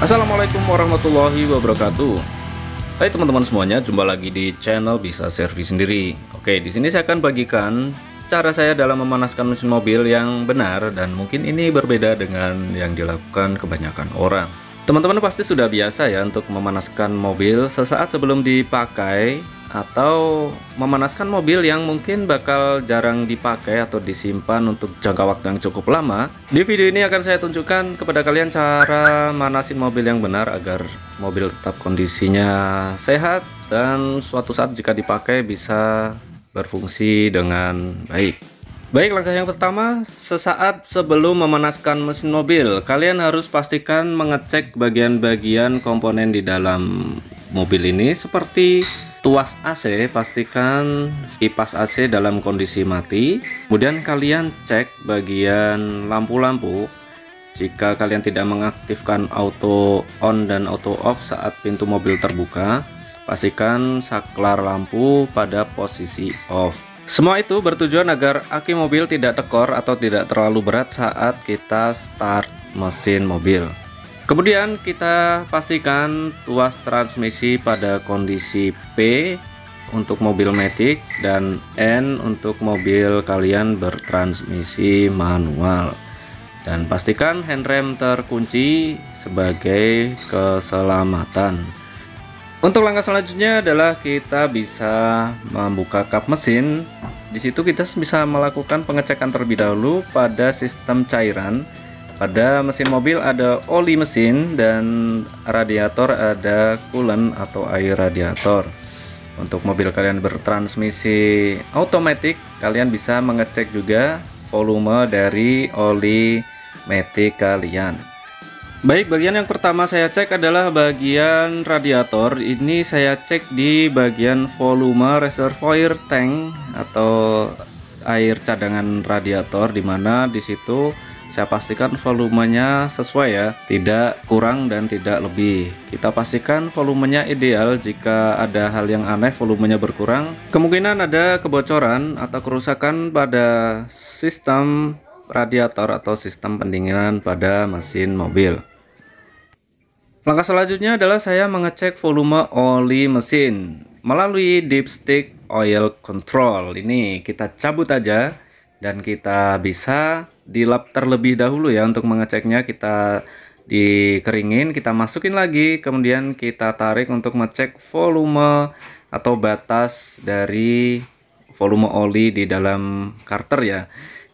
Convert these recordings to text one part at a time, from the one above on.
Assalamualaikum warahmatullahi wabarakatuh. Hai teman-teman semuanya, jumpa lagi di channel Bisa Servis Sendiri. Oke, di sini saya akan bagikan cara saya dalam memanaskan mesin mobil yang benar, dan mungkin ini berbeda dengan yang dilakukan kebanyakan orang. Teman-teman pasti sudah biasa ya untuk memanaskan mobil sesaat sebelum dipakai, atau memanaskan mobil yang mungkin bakal jarang dipakai atau disimpan untuk jangka waktu yang cukup lama. Di video ini akan saya tunjukkan kepada kalian cara manasin mobil yang benar agar mobil tetap kondisinya sehat dan suatu saat jika dipakai bisa berfungsi dengan baik. Baik, langkah yang pertama, sesaat sebelum memanaskan mesin mobil, kalian harus pastikan mengecek bagian-bagian komponen di dalam mobil ini seperti tuas AC. Pastikan kipas AC dalam kondisi mati. Kemudian kalian cek bagian lampu-lampu. Jika kalian tidak mengaktifkan auto on dan auto off saat pintu mobil terbuka, pastikan saklar lampu pada posisi off. Semua itu bertujuan agar aki mobil tidak tekor atau tidak terlalu berat saat kita start mesin mobil. Kemudian kita pastikan tuas transmisi pada kondisi P untuk mobil matic dan N untuk mobil kalian bertransmisi manual. Dan pastikan handrem terkunci sebagai keselamatan. Untuk langkah selanjutnya adalah kita bisa membuka kap mesin. Di situ kita bisa melakukan pengecekan terlebih dahulu pada sistem cairan. Pada mesin mobil ada oli mesin dan radiator ada coolant atau air radiator. Untuk mobil kalian bertransmisi otomatis, kalian bisa mengecek juga volume dari oli matic kalian. Baik, bagian yang pertama saya cek adalah bagian radiator. Ini saya cek di bagian volume reservoir tank atau air cadangan radiator, dimana di situ saya pastikan volumenya sesuai ya, tidak kurang dan tidak lebih. Kita pastikan volumenya ideal. Jika ada hal yang aneh volumenya berkurang, kemungkinan ada kebocoran atau kerusakan pada sistem radiator atau sistem pendinginan pada mesin mobil. Langkah selanjutnya adalah saya mengecek volume oli mesin melalui dipstick oil control. Ini kita cabut aja dan kita bisa dilap terlebih dahulu ya. Untuk mengeceknya kita dikeringin, kita masukin lagi, kemudian kita tarik untuk ngecek volume atau batas dari volume oli di dalam karter ya.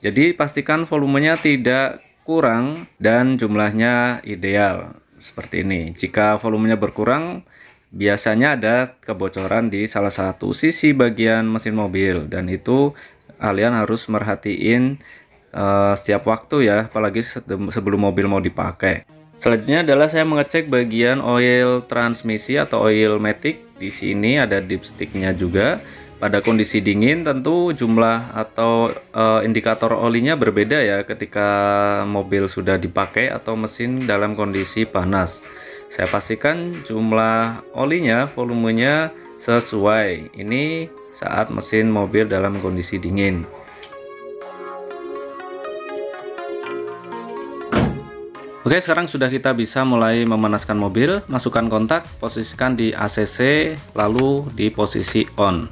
Jadi pastikan volumenya tidak kurang dan jumlahnya ideal seperti ini. Jika volumenya berkurang, biasanya ada kebocoran di salah satu sisi bagian mesin mobil, dan itu kalian harus merhatiin setiap waktu ya, apalagi sebelum mobil mau dipakai. Selanjutnya adalah saya mengecek bagian oil transmisi atau oil matic. Di sini ada dipsticknya juga. Pada kondisi dingin tentu jumlah atau indikator olinya berbeda ya ketika mobil sudah dipakai atau mesin dalam kondisi panas. Saya pastikan jumlah olinya, volumenya sesuai. Ini saat mesin mobil dalam kondisi dingin. Oke, sekarang sudah kita bisa mulai memanaskan mobil. Masukkan kontak, posisikan di ACC, lalu di posisi on.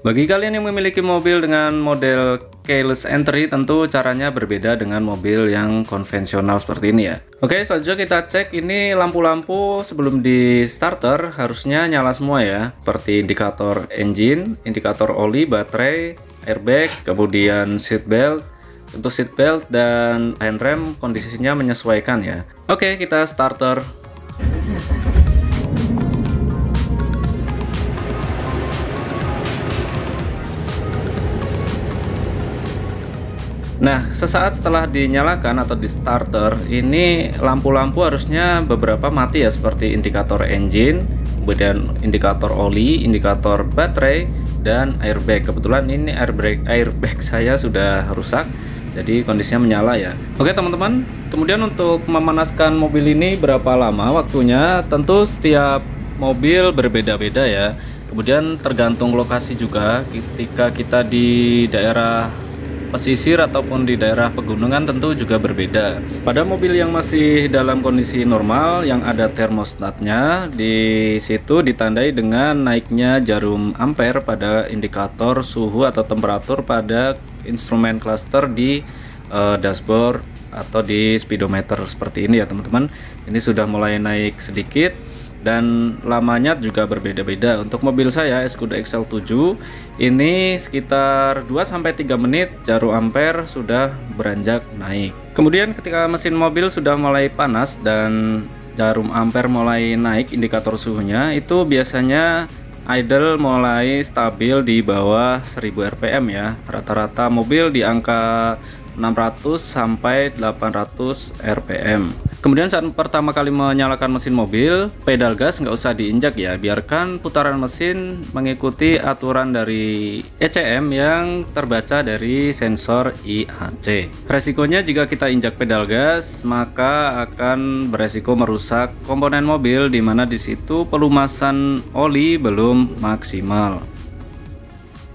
Bagi kalian yang memiliki mobil dengan model keyless entry, tentu caranya berbeda dengan mobil yang konvensional seperti ini ya. Oke, selanjutnya kita cek ini lampu-lampu sebelum di starter harusnya nyala semua ya, seperti indikator engine, indikator oli, baterai, airbag, kemudian seat belt. Untuk seat belt dan handrem kondisinya menyesuaikan ya. Oke, kita starter. Nah, sesaat setelah dinyalakan atau di starter, ini lampu-lampu harusnya beberapa mati ya, seperti indikator engine, kemudian indikator oli, indikator baterai, dan airbag. Kebetulan ini airbag saya sudah rusak, jadi kondisinya menyala ya. Oke teman-teman, kemudian untuk memanaskan mobil ini berapa lama waktunya? Tentu setiap mobil berbeda-beda ya. Kemudian tergantung lokasi juga. Ketika kita di daerah pesisir ataupun di daerah pegunungan tentu juga berbeda. Pada mobil yang masih dalam kondisi normal yang ada termostatnya, di situ ditandai dengan naiknya jarum ampere pada indikator suhu atau temperatur pada instrumen cluster di dashboard atau di speedometer seperti ini ya teman-teman. Ini sudah mulai naik sedikit dan lamanya juga berbeda-beda. Untuk mobil saya Skoda XL7 ini sekitar 2-3 menit jarum ampere sudah beranjak naik. Kemudian ketika mesin mobil sudah mulai panas dan jarum ampere mulai naik indikator suhunya, itu biasanya idle mulai stabil di bawah 1000 rpm ya. Rata-rata mobil di angka 600 sampai 800 rpm. Kemudian saat pertama kali menyalakan mesin mobil, pedal gas nggak usah diinjak ya, biarkan putaran mesin mengikuti aturan dari ECM yang terbaca dari sensor IAC. Resikonya jika kita injak pedal gas, maka akan beresiko merusak komponen mobil, di mana di situ pelumasan oli belum maksimal.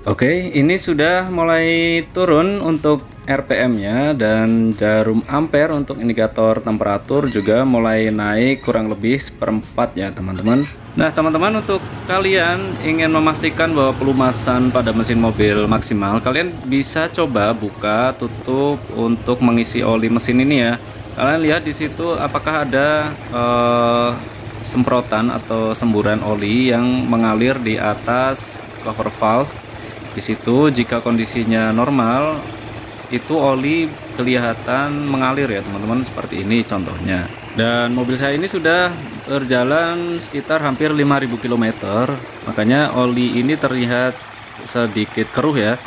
Oke, ini sudah mulai turun untuk RPM-nya dan jarum ampere untuk indikator temperatur juga mulai naik kurang lebih 1/4 ya teman-teman. Nah teman-teman, untuk kalian ingin memastikan bahwa pelumasan pada mesin mobil maksimal, kalian bisa coba buka tutup untuk mengisi oli mesin ini ya. Kalian lihat di situ apakah ada semprotan atau semburan oli yang mengalir di atas cover valve. Di situ jika kondisinya normal, itu oli kelihatan mengalir ya teman-teman, seperti ini contohnya. Dan mobil saya ini sudah berjalan sekitar hampir 5000 km, makanya oli ini terlihat sedikit keruh ya.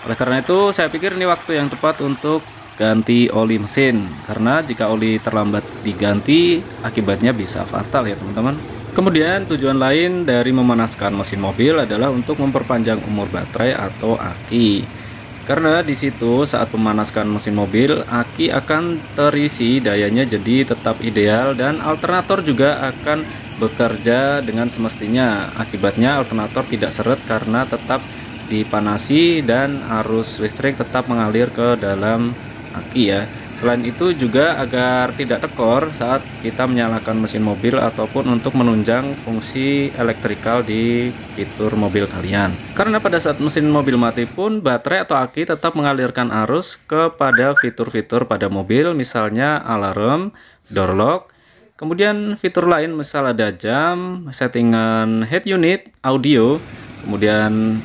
Oleh karena itu saya pikir ini waktu yang tepat untuk ganti oli mesin, karena jika oli terlambat diganti akibatnya bisa fatal ya teman-teman. Kemudian tujuan lain dari memanaskan mesin mobil adalah untuk memperpanjang umur baterai atau aki. Karena di situ saat memanaskan mesin mobil, aki akan terisi dayanya jadi tetap ideal dan alternator juga akan bekerja dengan semestinya. Akibatnya alternator tidak seret karena tetap dipanasi dan arus listrik tetap mengalir ke dalam aki ya. Selain itu juga agar tidak tekor saat kita menyalakan mesin mobil ataupun untuk menunjang fungsi elektrikal di fitur mobil kalian. Karena pada saat mesin mobil mati pun baterai atau aki tetap mengalirkan arus kepada fitur-fitur pada mobil, misalnya alarm, door lock, kemudian fitur lain misal ada jam, settingan head unit, audio, kemudian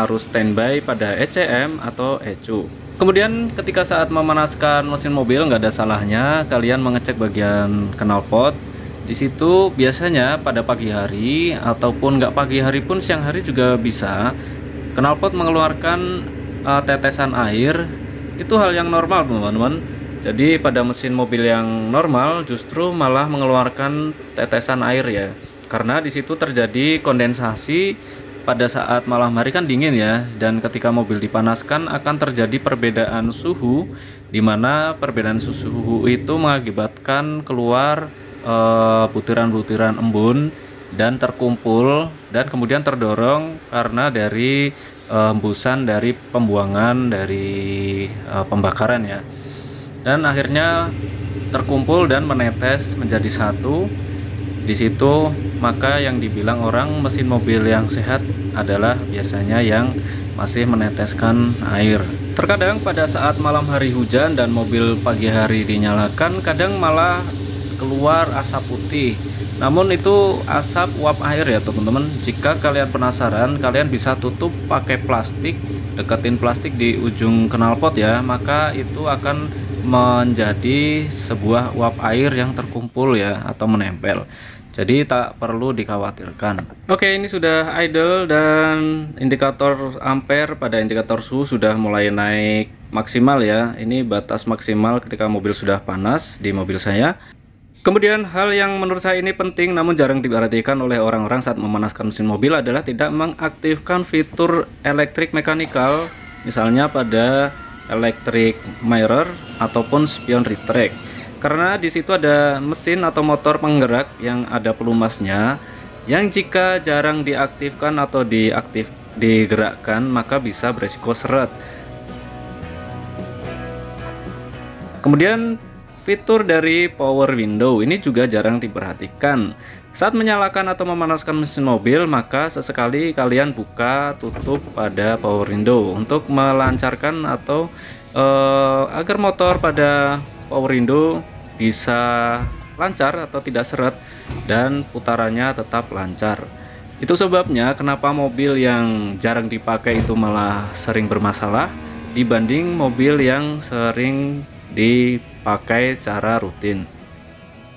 arus standby pada ECM atau ECU. Kemudian ketika saat memanaskan mesin mobil nggak ada salahnya kalian mengecek bagian knalpot. Di situ biasanya pada pagi hari ataupun nggak pagi hari pun siang hari juga bisa knalpot mengeluarkan tetesan air. Itu hal yang normal teman-teman. Jadi pada mesin mobil yang normal justru malah mengeluarkan tetesan air ya. Karena di situ terjadi kondensasi. Pada saat malam hari kan dingin ya, dan ketika mobil dipanaskan akan terjadi perbedaan suhu, di mana perbedaan suhu itu mengakibatkan keluar butiran-butiran embun dan terkumpul dan kemudian terdorong karena dari hembusan dari pembuangan dari pembakaran ya, dan akhirnya terkumpul dan menetes menjadi satu. Di situ maka yang dibilang orang mesin mobil yang sehat adalah biasanya yang masih meneteskan air. Terkadang pada saat malam hari hujan dan mobil pagi hari dinyalakan, kadang malah keluar asap putih. Namun itu asap uap air ya teman-teman. Jika kalian penasaran, kalian bisa tutup pakai plastik, deketin plastik di ujung knalpot ya, maka itu akan menjadi sebuah uap air yang terkumpul ya atau menempel. Jadi tak perlu dikhawatirkan. Oke, ini sudah idle dan indikator ampere pada indikator suhu sudah mulai naik maksimal ya. Ini batas maksimal ketika mobil sudah panas di mobil saya. Kemudian hal yang menurut saya ini penting namun jarang diperhatikan oleh orang-orang saat memanaskan mesin mobil adalah tidak mengaktifkan fitur elektrik mekanikal, misalnya pada electric mirror ataupun spion retract. Karena di situ ada mesin atau motor penggerak yang ada pelumasnya, yang jika jarang diaktifkan atau digerakkan maka bisa beresiko seret. Kemudian fitur dari power window ini juga jarang diperhatikan. Saat menyalakan atau memanaskan mesin mobil, maka sesekali kalian buka tutup pada power window untuk melancarkan atau agar motor pada power window bisa lancar atau tidak seret dan putarannya tetap lancar. Itu sebabnya kenapa mobil yang jarang dipakai itu malah sering bermasalah dibanding mobil yang sering dipakai secara rutin.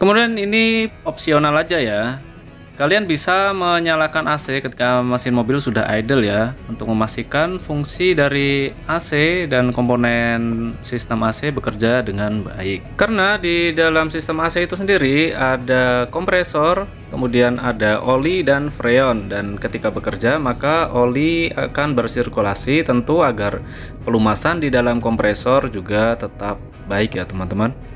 Kemudian ini opsional aja ya. Kalian bisa menyalakan AC ketika mesin mobil sudah idle ya, untuk memastikan fungsi dari AC dan komponen sistem AC bekerja dengan baik. Karena di dalam sistem AC itu sendiri ada kompresor, kemudian ada oli dan freon, dan ketika bekerja maka oli akan bersirkulasi tentu agar pelumasan di dalam kompresor juga tetap baik ya teman-teman.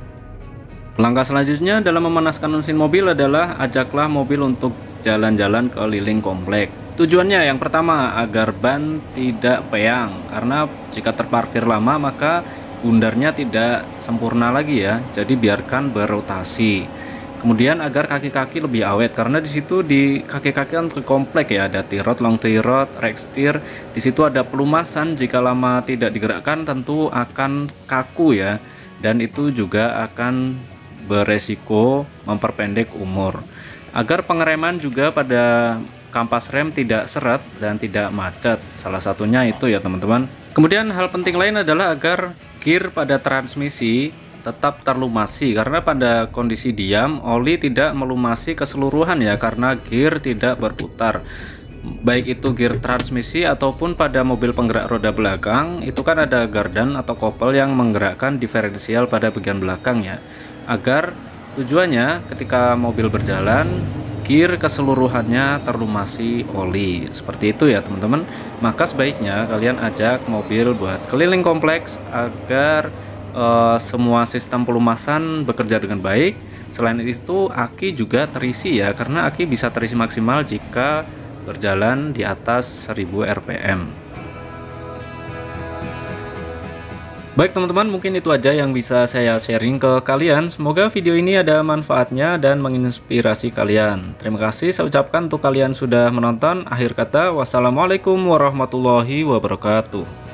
Langkah selanjutnya dalam memanaskan mesin mobil adalah ajaklah mobil untuk jalan-jalan keliling komplek. Tujuannya yang pertama agar ban tidak peyang, karena jika terparkir lama maka bundarnya tidak sempurna lagi ya. Jadi biarkan berotasi. Kemudian agar kaki-kaki lebih awet, karena di situ di kaki-kaki kan komplek ya, ada tirot, long tirot, rex steer. Di situ ada pelumasan, jika lama tidak digerakkan tentu akan kaku ya, dan itu juga akan beresiko memperpendek umur. Agar pengereman juga pada kampas rem tidak seret dan tidak macet, salah satunya itu ya teman-teman. Kemudian hal penting lain adalah agar gear pada transmisi tetap terlumasi, karena pada kondisi diam oli tidak melumasi keseluruhan ya, karena gear tidak berputar. Baik itu gear transmisi ataupun pada mobil penggerak roda belakang, itu kan ada gardan atau kopel yang menggerakkan diferensial pada bagian belakang ya, agar tujuannya ketika mobil berjalan gear keseluruhannya terlumasi oli. Seperti itu ya teman-teman. Maka sebaiknya kalian ajak mobil buat keliling kompleks agar semua sistem pelumasan bekerja dengan baik. Selain itu aki juga terisi ya, karena aki bisa terisi maksimal jika berjalan di atas 1000 rpm. Baik teman-teman, mungkin itu aja yang bisa saya sharing ke kalian. Semoga video ini ada manfaatnya dan menginspirasi kalian. Terima kasih saya ucapkan untuk kalian sudah menonton. Akhir kata, wassalamualaikum warahmatullahi wabarakatuh.